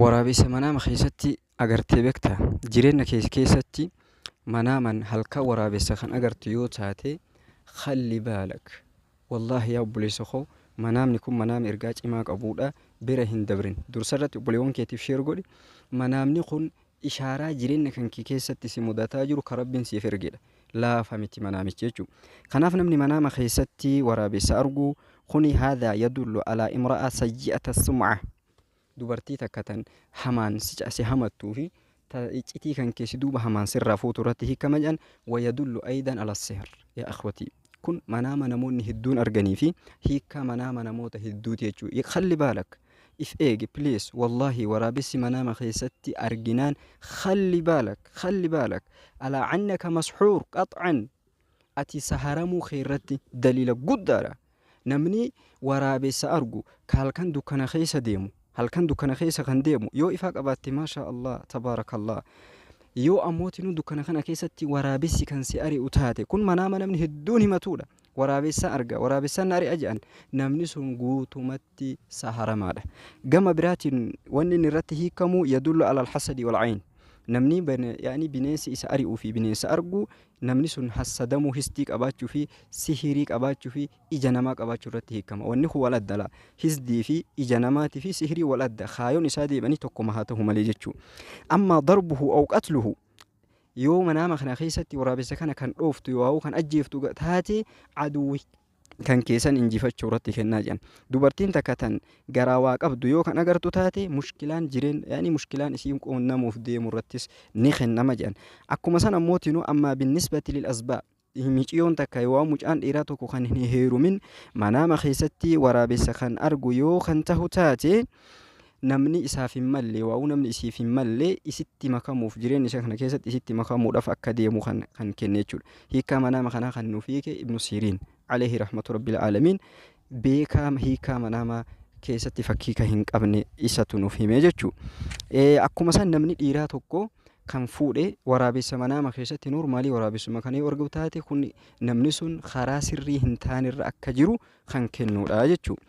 waraabessa manaama keessatti agartee beektaa jireenya keessatti manaaman halka waraabessa kan agartu yoo taate khalli baalak wallahi yaa obboleessa koo manaamni kun manaama ergaa cimaa qabuudha bira hin dabrin dursarratti obboleewwan keetiif sheer godhi manaamni kun ishaaraa jireenya kan keessatti si mudataa jiru ka rabbiin siif ergedha laafa miti manaamichi jechuudha kanaaf namni manaama keessatti waraabessa argu kuni haadha yadullu alaa imra'a sayyi'ata sum'a dubartii takkatan hamaan si hamattuu fi iccitii kan keessi duuba hamaan sirraa fuutu irratti hiikama jedhan wayadullu aydan ala sihr yaa akhwatii kun manaama namoonni hedduun arganii fi hiika manaama namoota hedduuti jechuudha khalli baalak if eegi please wallahi waraabessi manaama keessatti arginaan khalli baalak alaa annaka mashuur qaxcan ati saharamuu keerratti daliila guddaadha namni waraabessa argu ka halkan dukkana keessa deemu halkan dukkana keessa kan deemu yoo ifaa qabaatte maasha Allah tabaarakallah yoo ammootinuu dukkana kana keessatti waraabessi kan si ari'u taate kun manaama namni hedduun himatuudha waraabessa arga waraabessaan ari'a jedhan namni sun guutumatti saharamaadha gama biraatiin wanni inni irratti hiikamu yadullu alal hasadi wal ayn namni yaani bineensi isa ari'uu fi bineensa argu namni sun hasadamuu histii qabaachuu fi sihirii qabaachuu fi ija namaa qabaachuu irratti hiikama wanni kun wal addala hisdii fi ija namaatii fi sihirii wal adda kaayoon isaa deebanii tokkuma haa ta'u malee jechuu amma darbuhu aw qatluhu yoo manaama kana keessatti waraabessa kana kan dhooftu yoo kan ajjeeftu taate aduwi kan keessan injifachuu irratti kennaa jiran dubartiin takkatan garaa waa qabdu yoo kan agartu taate mushkilaan jireen yaani mushkilaan isiin qonnamuuf deemu irrattis ni kennama jiran akkuma san ammootinuu amma binnisbati lil asbaa miciyoon takka yoo mucaan dhiiraa tokko kan hin heerumin manaama keessatti waraabessa kan argu yoo kan tahu taate namni isaaf hin malle waa namni isiif hin malle isitti makamuuf jireenya isa kana keessatti isitti makamuudhaaf akka deemu kan kenne jechuudha hiika manaama kana kan nuuf hiike ibnu siriin alayhi rahmatu rabbil aalamiin beekaa hiika manaama keessatti fakkii ka hin qabne isatu nuuf hime jechuudha akkuma san namni dhiiraa tokko kan fuudhe waraabessa manaama keessatti normaalii waraabessuma kana yoo argu taate kun namni sun karaa sirrii hin taane irra akka jiru kan kennuudha jechuudha